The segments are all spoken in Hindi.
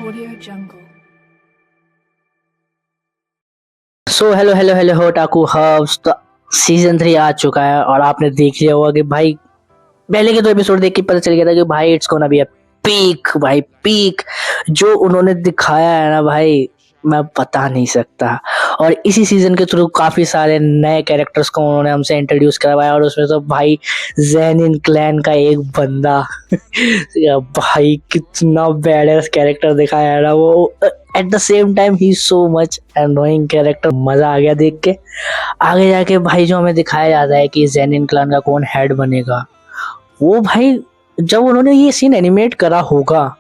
Audio Jungle. So hello hello hello हो टाकू हब्स। तो सीजन 3 आ चुका है और आपने देख लिया होगा कि भाई पहले के 2 एपिसोड देख के पता चल गया था कि भाई it's gonna be a peak. भाई पीक जो उन्होंने दिखाया है ना भाई, मैं बता नहीं सकता। और इसी सीजन के थ्रू काफी सारे नए कैरेक्टर्स को उन्होंने हमसे इंट्रोड्यूस करवाया और उसमें तो भाई जेनिन क्लैन का एक बंदा या भाई कितना बैडेस कैरेक्टर दिखाया है ना वो। At the same time he so much annoying character, मजा आ गया देख के। आगे जाके भाई जो हमें दिखाया जाता है कि जेनिन क्लैन का कौन हेड बनेगा, वो भाई जब उन्होंने ये सीन एनिमेट करा होगा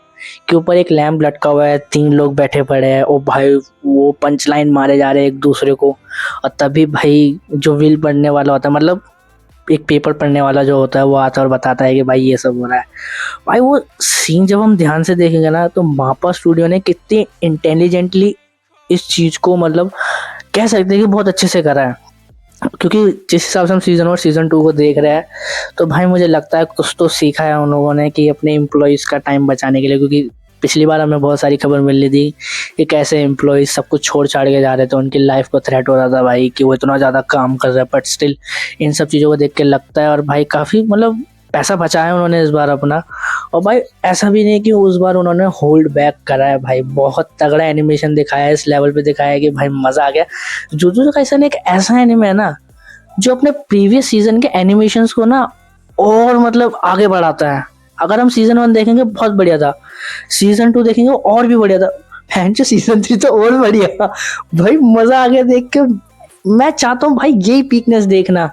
कि ऊपर एक लैंप लटका हुआ है, 3 लोग बैठे पड़े हैं और भाई वो पंच लाइन मारे जा रहे हैं एक दूसरे को, और तभी भाई जो विल पढ़ने वाला होता है, मतलब एक पेपर पढ़ने वाला जो होता है, वो आता है और बताता है कि भाई ये सब हो रहा है। भाई वो सीन जब हम ध्यान से देखेंगे ना, तो मापा स्टूडियो ने कितनी इंटेलिजेंटली इस चीज को, मतलब कह सकते हैं कि बहुत अच्छे से करा है। क्योंकि जिस हिसाब से हम सीजन 1 और सीजन 2 को देख रहे हैं, तो भाई मुझे लगता है कुछ तो सीखा है उन लोगों ने कि अपने एम्प्लॉयज़ का टाइम बचाने के लिए। क्योंकि पिछली बार हमें बहुत सारी खबर मिल रही थी कि कैसे एम्प्लॉयज़ सब कुछ छोड़ छाड़ के जा रहे थे, उनकी लाइफ को थ्रेट हो रहा था भाई कि वो इतना ज़्यादा काम कर रहे हैं, बट स्टिल इन सब चीज़ों को देख के लगता है। और भाई काफ़ी मतलब पैसा बचाया उन्होंने इस बार अपना। और भाई ऐसा भी नहीं कि उस बार उन्होंने होल्ड बैक करा है, भाई बहुत तगड़ा एनिमेशन दिखाया है, इस लेवल पे दिखाया है कि भाई मज़ा आ गया। जुजुत्सु काइसन एक ऐसा एनिमे है ना जो अपने प्रीवियस सीजन के एनिमेशंस को ना और मतलब आगे बढ़ाता है। अगर हम सीजन 1 देखेंगे बहुत बढ़िया था, सीजन 2 देखेंगे और भी बढ़िया था, फैन जो सीजन 3 तो और बढ़िया। भाई मजा आ गया देख के। मैं चाहता हूँ भाई यही पीकनेस देखना,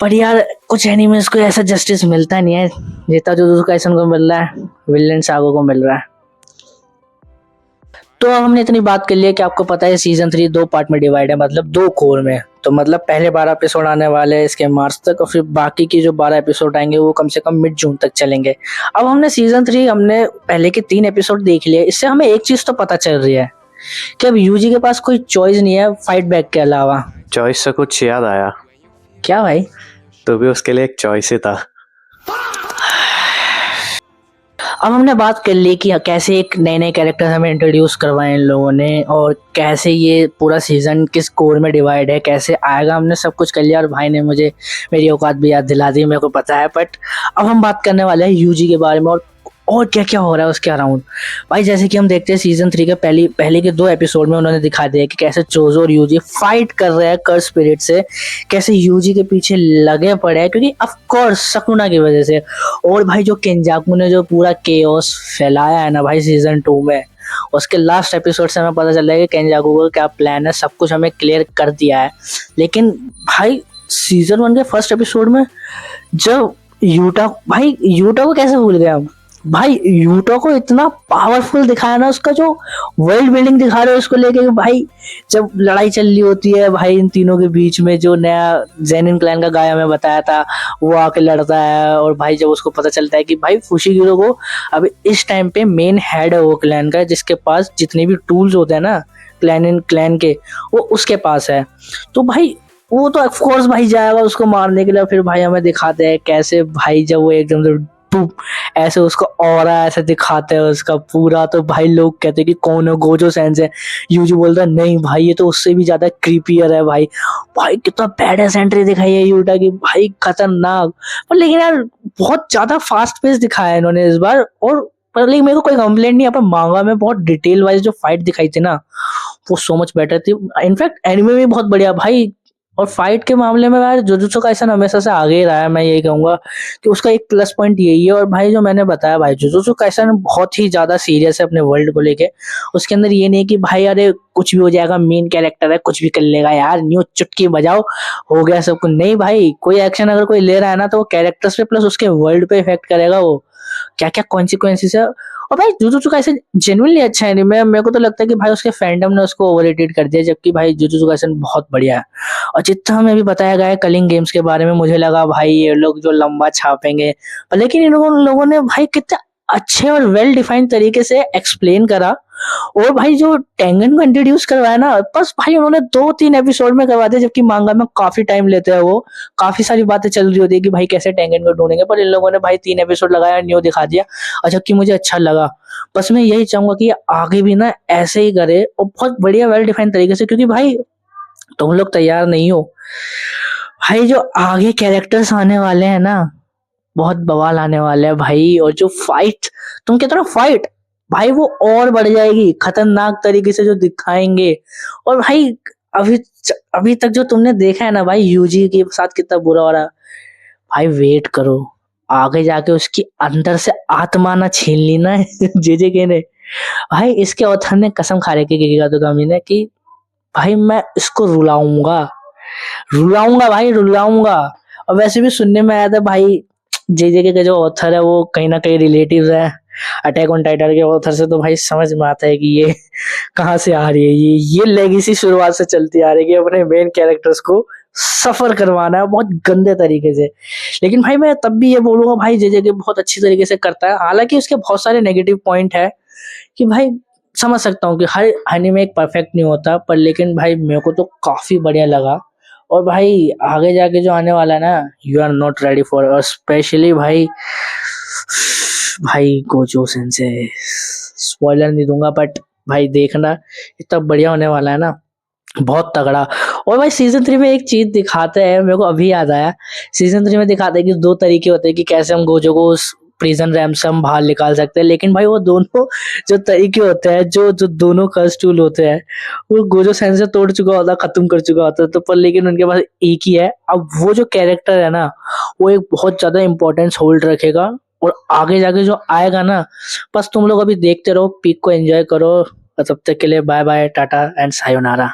पर यार कुछ एनिमेस को ऐसा जस्टिस मिलता नहीं है जितना जुजुत्सु काइसन को मिल रहा है, विलेन सागो को मिल रहा है। तो अब हमने इतनी बात कर ली है कि आपको पता है सीजन 3 2 पार्ट में डिवाइड है, मतलब 2 कोर में। तो मतलब पहले 12 एपिसोड आने वाले हैं इसके मार्च तक, और फिर बाकी की जो 12 एपिसोड आएंगे वो कम से कम मिड जून तक चलेंगे। अब हमने सीजन 3 हमने पहले के 3 एपिसोड देख लिए, इससे हमें एक चीज तो पता चल रही है कि अब यूजी के पास कोई चॉइस नहीं है फाइट बैक के अलावा। चॉइस से कुछ याद आया, क्या भाई? तो भी उसके लिए एक चॉइस ही था। अब हमने बात कर ली कि कैसे एक नए नए कैरेक्टर हमें इंट्रोड्यूस करवाए इन लोगों ने, और कैसे ये पूरा सीजन किस कोर में डिवाइड है, कैसे आएगा, हमने सब कुछ कर लिया। और भाई ने मुझे मेरी औकात भी याद दिला दी, मेरे को पता है। बट अब हम बात करने वाले हैं यूजी के बारे में और क्या क्या हो रहा है उसके अराउंड। भाई जैसे कि हम देखते हैं सीजन 3 के पहले के 2 एपिसोड में उन्होंने दिखा दिया कि कैसे चोजो और यूजी फाइट कर रहे हैं कर्स स्पिरिट से, कैसे यूजी के पीछे लगे पड़े हैं क्योंकि ऑफ कोर्स सकुना की वजह से। और भाई जो केंजाकू ने जो पूरा केओस फैलाया है ना भाई सीजन 2 में, उसके लास्ट एपिसोड से हमें पता चल रहा है कि केंजाकू का क्या प्लान है, सब कुछ हमें क्लियर कर दिया है। लेकिन भाई सीजन 1 के फर्स्ट एपिसोड में जब यूटा को कैसे भूल गए हम? भाई यूटा को इतना पावरफुल दिखाया ना, उसका जो वर्ल्ड बिल्डिंग दिखा रहे हैं उसको लेके कि भाई जब लड़ाई चल रही होती है भाई इन तीनों के बीच में, जो नया जेनिन क्लैन का गाय हमें बताया था वो आके लड़ता है। और भाई जब उसको पता चलता है कि भाई फुशिगिरो को अभी इस टाइम पे मेन हेड है वो क्लैन का, जिसके पास जितने भी टूल्स होते हैं ना क्लैन के, वो उसके पास है। तो भाई वो तो ऑफ कोर्स भाई जाएगा उसको मारने के लिए। फिर भाई हमें दिखाते हैं कैसे भाई जब वो एकदम से ऐसे उसको ऑरा ऐसे दिखाते हैं उसका पूरा, तो भाई लोग कहते हैं कि कौन है, गोजो सेंस है। यूजी बोलता है नहीं भाई ये तो उससे भी ज्यादा क्रीपियर है। भाई भाई कितना बैडेस एंट्री दिखाई है यूटा की, भाई खतरनाक। पर लेकिन यार बहुत ज्यादा फास्ट पेस दिखाया है इन्होंने इस बार। और पर लेकिन मेरे को कोई कंप्लेंट नहीं है, पर मांगा में बहुत डिटेल वाइज जो फाइट दिखाई थी ना वो सो मच बेटर थी। इनफैक्ट एनिमे भी बहुत बढ़िया भाई। और फाइट के मामले में यार जुजुत्सु काइसन हमेशा से आगे ही रहा है, मैं यही कहूंगा कि उसका एक प्लस पॉइंट यही है। और भाई जो मैंने बताया भाई जुजुत्सु काइसन बहुत ही ज्यादा सीरियस है अपने वर्ल्ड को लेके। उसके अंदर ये नहीं कि भाई अरे कुछ भी हो जाएगा, मेन कैरेक्टर है कुछ भी कर लेगा यार, न्यू चुटकी बजाओ हो गया सब कुछ। नहीं भाई, कोई एक्शन अगर कोई ले रहा है ना तो वो कैरेक्टर्स पे प्लस उसके वर्ल्ड पे इफेक्ट करेगा, वो क्या क्या कॉन्सिक्वेंसेस है। और भाई जुजुत्सु काइसन जेन्युइनली अच्छा एनीमे है। मेरे को तो लगता है कि भाई उसके फैंडम ने उसको ओवररेटेड कर दिया, जबकि भाई जुजुत्सु काइसन बहुत बढ़िया है। और जितना हमें भी बताया गया है कलिंग गेम्स के बारे में, मुझे लगा भाई ये लोग जो लंबा छापेंगे, पर लेकिन इन लोगों ने भाई कितना अच्छे और वेल डिफाइंड तरीके से एक्सप्लेन करा। और भाई जो टेंगन को इंट्रोड्यूस करवाया ना, बस भाई उन्होंने 2-3 एपिसोड में करवा दिया, जबकि मांगा में काफ़ी टाइम लेते हैं वो। काफ़ी सारी बातें चल रही होती है कि भाई कैसे टेंगन को ढूँढेंगे, पर इन लोगों ने भाई 3 एपिसोड लगाया, न्यू दिखा दिया, और जबकि मुझे अच्छा लगा। बस मैं यही चाहूँगा कि आगे भी ना ऐसे ही करे और बहुत बढ़िया वेल डिफाइंड तरीके से, क्योंकि भाई तुम लोग तैयार नहीं हो। भाई जो आगे कैरेक्टर्स आने वाले हैं ना, बहुत बवाल आने वाले हैं भाई। और जो फाइट, तुम कहते हो ना फाइट, भाई वो और बढ़ जाएगी खतरनाक तरीके से जो दिखाएंगे। और भाई अभी अभी तक जो तुमने देखा है ना भाई, यूजी के साथ कितना बुरा हो रहा है, भाई वेट करो, आगे जाके उसकी अंदर से आत्मा ना छीन ली ना जेजे ने। भाई इसके ऑथर ने कसम खा रखी है तो गमी ने कि भाई मैं इसको रुलाऊंगा, रुलाऊंगा भाई, रुलाऊंगा। और वैसे भी सुनने में आया था भाई, जेजे के जो ऑथर है वो कहीं ना कहीं रिलेटिव्स है अटैक ऑन टाइटन के ऑथर से, तो भाई समझ में आता है कि ये कहाँ से आ रही है। ये लेगेसी शुरुआत से चलती आ रही है कि अपने मेन कैरेक्टर्स को सफर करवाना है बहुत गंदे तरीके से। लेकिन भाई मैं तब भी ये बोलूंगा भाई, जेजे के बहुत अच्छी तरीके से करता है। हालांकि उसके बहुत सारे नेगेटिव पॉइंट है कि भाई समझ सकता हूँ कि हर एनीमे एक परफेक्ट नहीं होता, पर लेकिन भाई मेरे को तो काफी बढ़िया लगा। और भाई आगे जाके जो आने वाला है ना, you are not ready for, और स्पेशली भाई भाई गोजो सेंसे, स्पॉइलर नहीं दूंगा बट भाई देखना, इतना बढ़िया होने वाला है ना, बहुत तगड़ा। और भाई सीजन 3 में एक चीज दिखाते हैं, मेरे को अभी याद आया, सीजन 3 में दिखाते हैं कि 2 तरीके होते हैं कि कैसे हम गोजो को उस प्रिजन रैम से हम बाहर निकाल सकते हैं। लेकिन भाई वो दोनों जो तरीके होते हैं, जो जो दोनों कर्स टूल होते हैं, वो गोजो सेंसे तोड़ चुका होता, खत्म कर चुका होता, तो पर लेकिन उनके पास एक ही है। अब वो जो कैरेक्टर है ना, वो एक बहुत ज्यादा इंपॉर्टेंस होल्ड रखेगा। और आगे जाके जो आएगा ना, बस तुम लोग अभी देखते रहो, पीक को एंजॉय करो। तब तक के लिए bye bye, tata and sayonara.